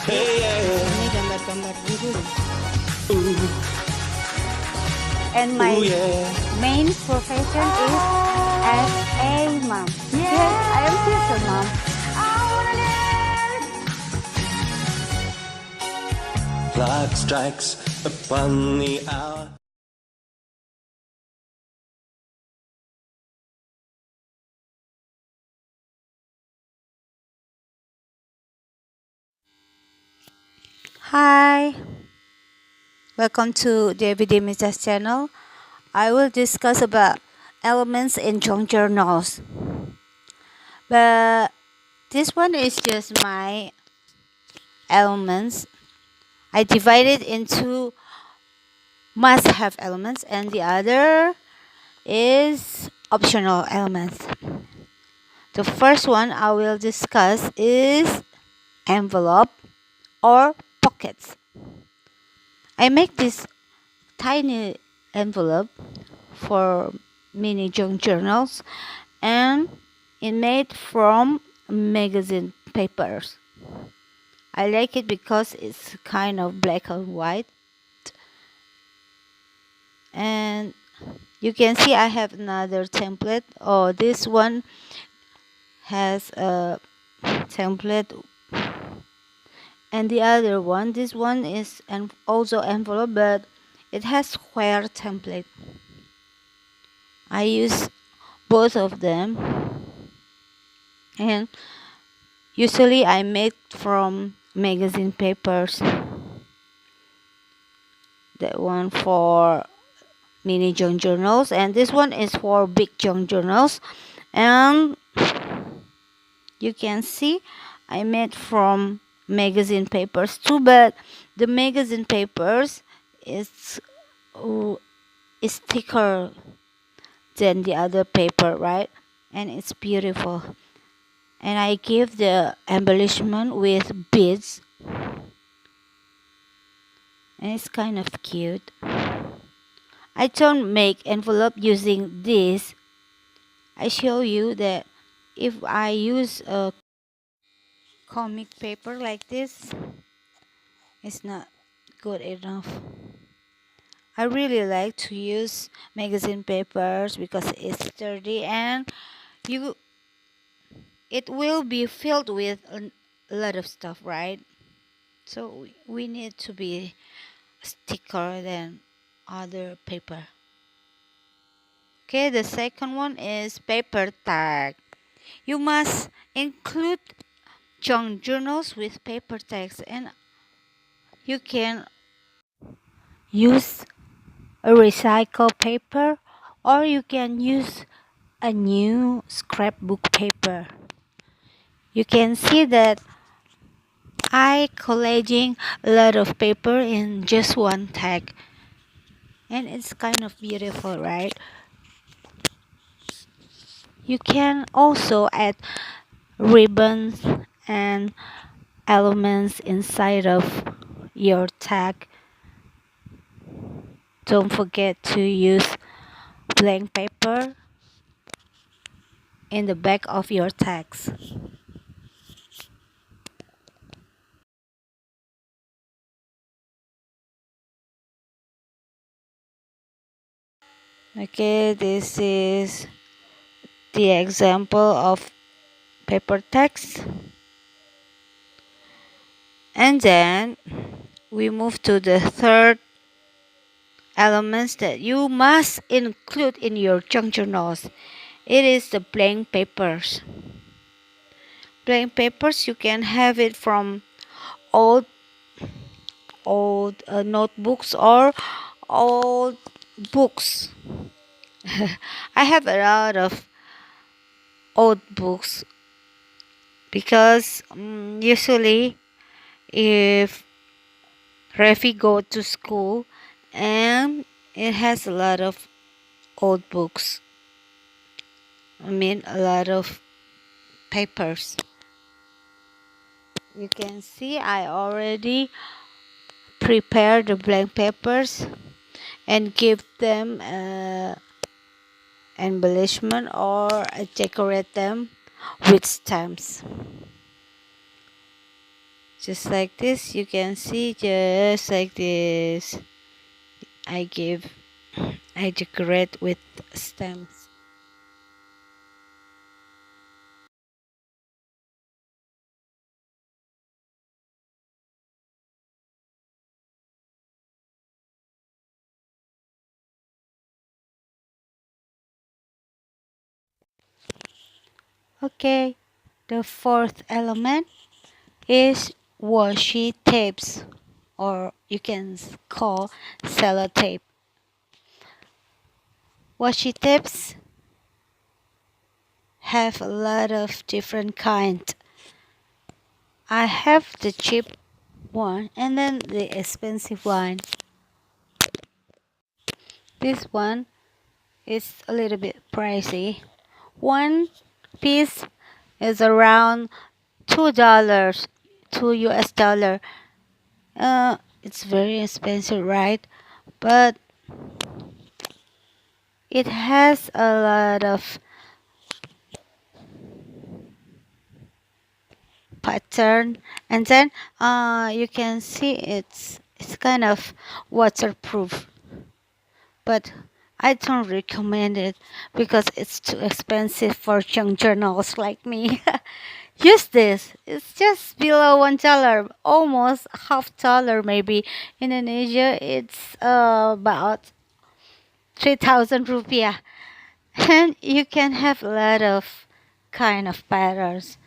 Ini gambar-gambar dulu. And my main profession is as a mom. Yes, I am just a mom. Clock strikes upon the hour. Hi, welcome to DVD Misa's channel. I will discuss about elements in junk journals. But this one is just my elements. I divided into must-have elements and the other is optional elements. The first one I will discuss is envelope or pockets. I make this tiny envelope for mini junk journals and it made from magazine papers. I like it because it's kind of black and white, and you can see I have another template. Oh, this one has a template, and the other one, this one is also envelope, but it has square template. I use both of them, and usually I make from magazine papers. That one for mini junk journals, and this one is for big junk journals. And you can see I made from magazine papers too, but the magazine papers is thicker than the other paper, right? And it's beautiful. And I give the embellishment with beads, and it's kind of cute. I don't make envelope using this. I show you that if I use a comic paper like this, it's not good enough. I really like to use magazine papers because it's sturdy and it will be filled with a lot of stuff, right? So we need to be thicker than other paper. Okay, the second one is paper tag. You must include junk journals with paper tags, and you can use a recycled paper or you can use a new scrapbook paper. You can see that I collaging a lot of paper in just one tag, and it's kind of beautiful, right? You can also add ribbons and elements inside of your tag. Don't forget to use blank paper in the back of your tags. Okay, this is the example of paper tags. And then we move to the third elements that you must include in your junk journals. It is the blank papers. Blank papers, you can have it from old notebooks or old books. I have a lot of old books because usually if Refi go to school and it has a lot of old books. I mean a lot of papers. You can see I already prepared the blank papers and give them embellishment or decorate them with stamps. just like this. You can see just like this. I decorate with stems. Okay, the fourth element is washi tapes, or you can call sellotape. Washi tapes have a lot of different kinds. I have the cheap one and then the expensive one. This one is a little bit pricey. One piece is around $2, $2 US. It's very expensive, right? But it has a lot of pattern, and then you can see it's kind of waterproof, but I don't recommend it because it's too expensive for young journals like me. Use this. It's just below $1, almost half dollar maybe. In Indonesia, it's about 3,000 rupiah, and you can have a lot of kind of patterns.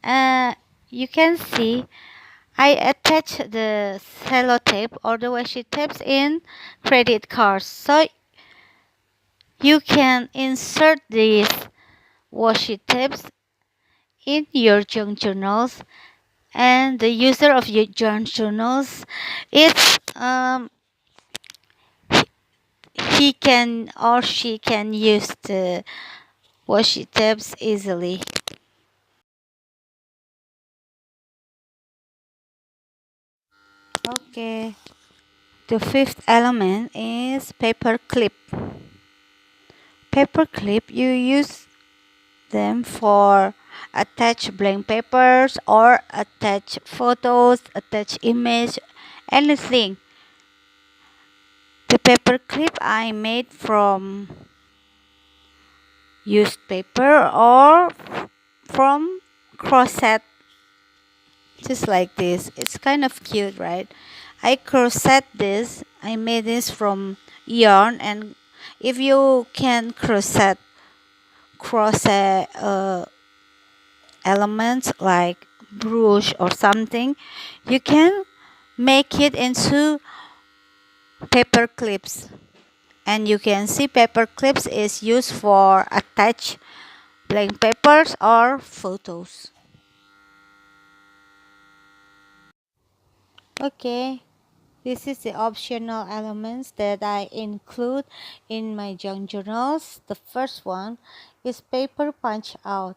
Uh, you can see I attach the sellotape or the washi tapes in credit cards, so you can insert these washi tapes in your junk journals, and the user of your junk journals, it's he can or she can use the washi tapes easily. Okay, the fifth element is paper clip. Paper clip, you use them for attach blank papers or attach photos, attach image, anything. The paper clip I made from used paper or from crochet, just like this. It's kind of cute, right? I crochet this. I made this from yarn, and if you can crochet elements like brush or something, you can make it into paper clips. And you can see paper clips is used for attach blank papers or photos. Okay, this is the optional elements that I include in my junk journals. The first one is paper punch out.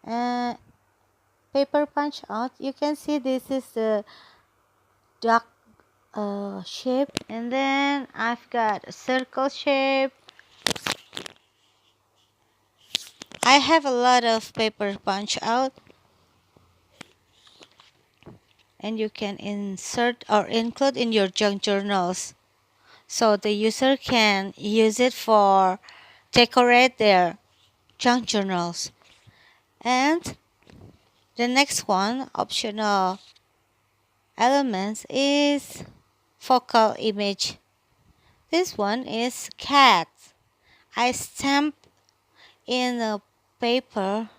Uh, Paper punch out, you can see this is the duck shape, and then I've got a circle shape. I have a lot of paper punch out, and you can insert or include in your junk journals, so the user can use it for decorate their junk journals. And the next one, optional elements, is focal image. This one is cat. I stamp in the paper.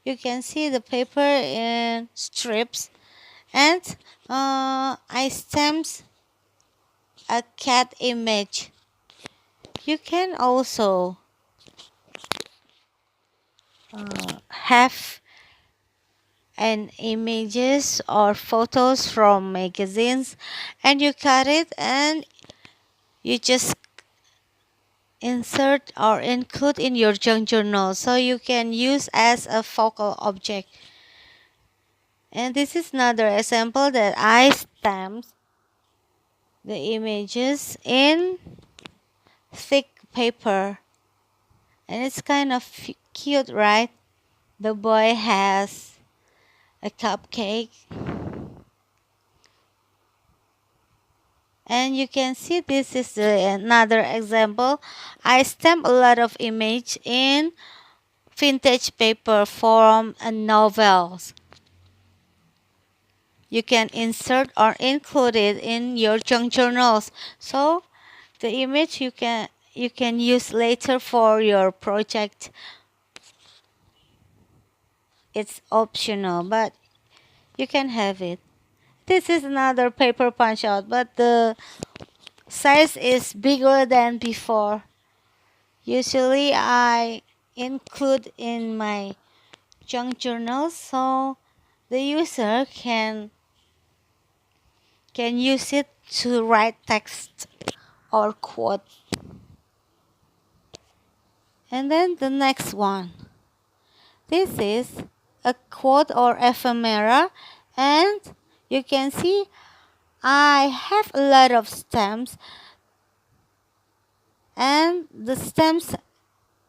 You can see the paper in strips, and I stamped a cat image. You can also have an images or photos from magazines, and you cut it and you just insert or include in your junk journal, so you can use as a focal object. And this is another example that I stamped the images in thick paper, and it's kind of cute, right? The boy has a cupcake. And you can see this is another example. I stamp a lot of image in vintage paper from novels. You can insert or include it in your junk journals. So the image you can use later for your project. It's optional, but you can have it. This is another paper punch out, but the size is bigger than before. Usually I include in my junk journals so the user can use it to write text or quote. And then the next one. This is a quote or ephemera, and you can see I have a lot of stamps, and the stamps,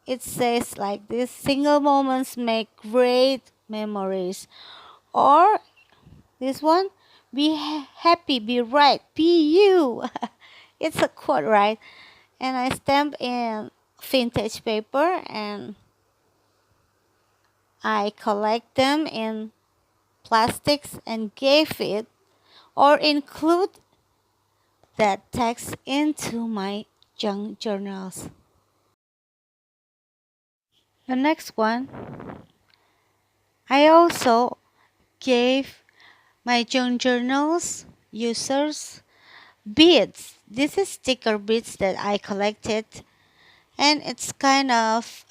it says like this: single moments make great memories. Or this one, be happy, be right, be you. It's a quote, right? And I stamp in vintage paper, and I collect them in plastics and gave it or include that text into my junk journals. The next one, I also gave my junk journals users beads. This is sticker beads that I collected, and it's kind of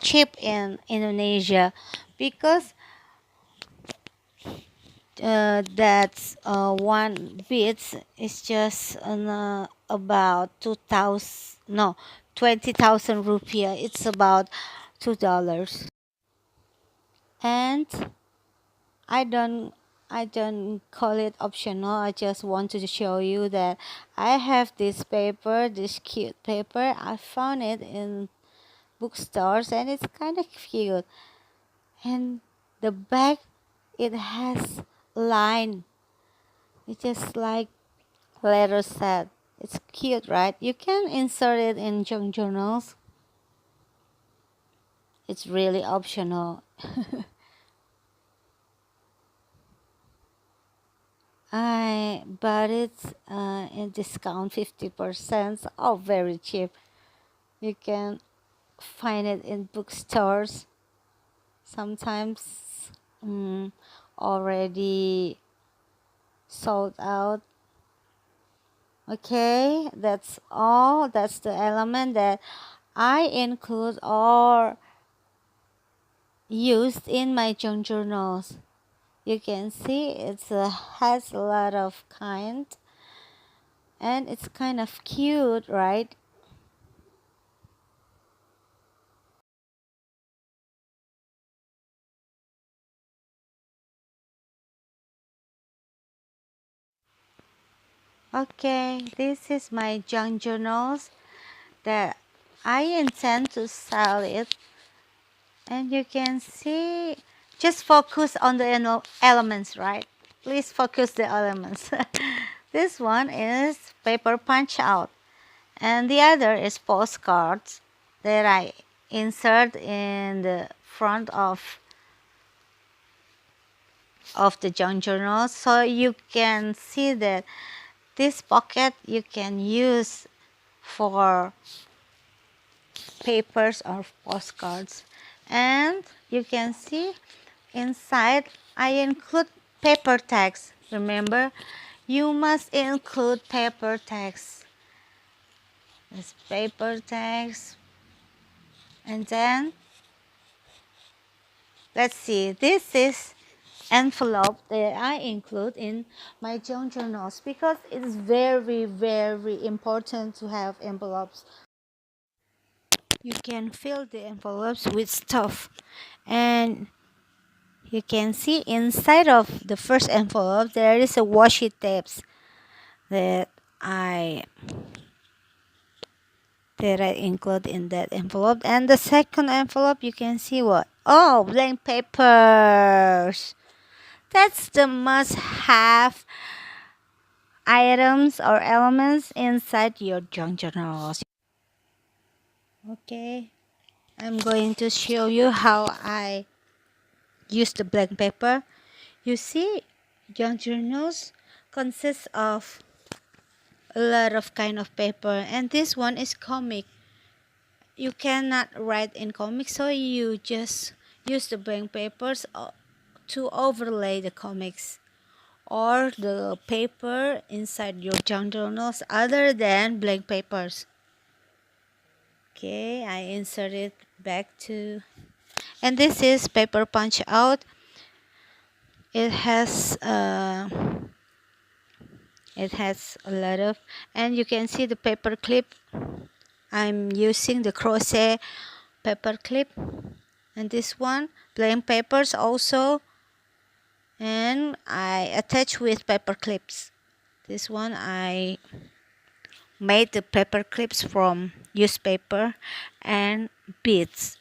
cheap in Indonesia because that's one beads is just about 2,000, no, 20,000 rupiah. It's about $2. And I don't call it optional. I just wanted to show you that I have this paper, this cute paper. I found it in bookstores and it's kind of cute. And the back, it has line. It's just like letter set. It's cute, right? You can insert it in junk journals. It's really optional. I bought it in discount 50%. Oh, very cheap. You can find it in bookstores. Sometimes already sold out. Okay, that's all. That's the element that I include or used in my junk journals. You can see it has a lot of kind, and it's kind of cute, right? Okay, this is my junk journals that I intend to sell it, and you can see, just focus on the elements, right? Please focus the elements. This one is paper punch out, and the other is postcards that I insert in the front of the junk journal. So you can see that this pocket you can use for papers or postcards, and you can see inside I include paper tags. Remember, you must include paper tags. This paper tags. And then let's see, this is envelope that I include in my junk journals because it's very, very important to have envelopes. You can fill the envelopes with stuff, and you can see inside of the first envelope there is a washi tapes that I include in that envelope. And the second envelope, you can see what? Oh, blank papers. That's the must-have items or elements inside your junk journals. Okay, I'm going to show you how I use the blank paper. You see, junk journals consist of a lot of kind of paper, and this one is comic. You cannot write in comics, so you just use the blank papers to overlay the comics or the paper inside your junk journals other than blank papers. Okay, I insert it back to, and this is paper punch out. It has a lot of, and you can see the paper clip. I'm using the crochet paper clip, and this one blank papers also, and I attach with paper clips. This one I made the paper clips from newspaper and beads.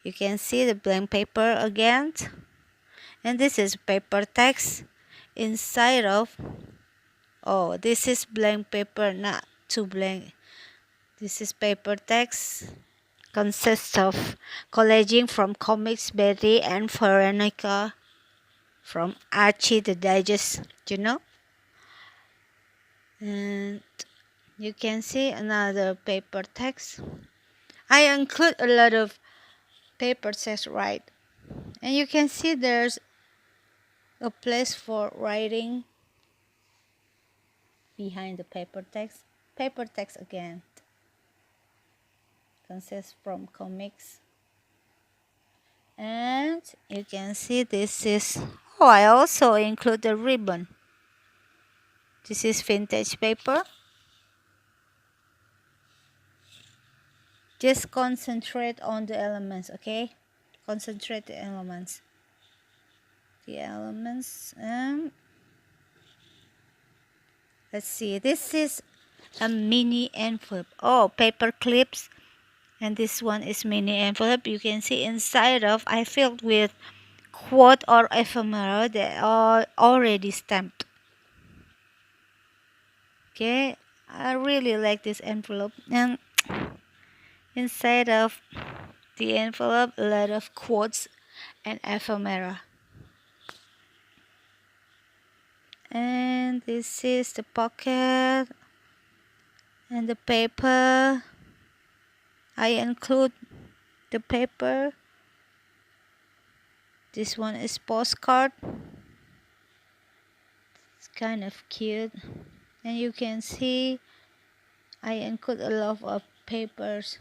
You can see the blank paper again, and this is paper text inside of, oh, this is blank paper, not too blank. This is paper text, consists of collaging from comics Betty and Veronica, from Archie the Digest, and you can see another paper text. I include a lot of paper text, right? And you can see there's a place for writing behind the paper text. Paper text again consists from comics, and you can see this is, oh, I also include the ribbon. This is vintage paper. Just concentrate on the elements, okay? Concentrate the elements. Let's see, this is a mini envelope. Oh, paper clips, and this one is mini envelope. You can see inside of, I filled with quote or ephemera that are already stamped. Okay, I really like this envelope, and inside of the envelope a lot of quotes and ephemera. And this is the pocket and the paper. I include the paper. This one is postcard. It's kind of cute, and you can see I include a lot of papers.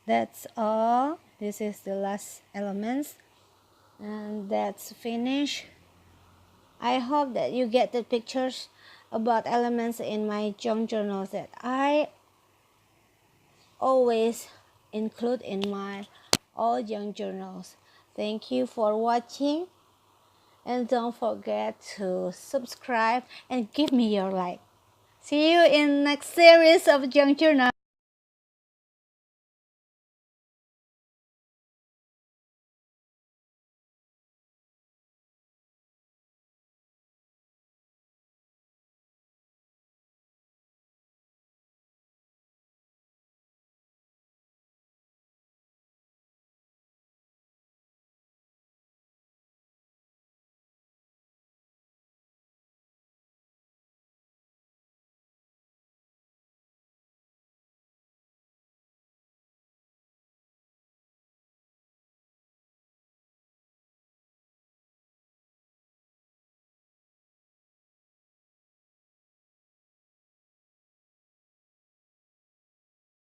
That's all. This is the last elements, and that's finished. I hope that you get the pictures about elements in my junk journals that I always include in my all junk journals. Thank you for watching, and don't forget to subscribe and give me your like. See you in next series of junk journal.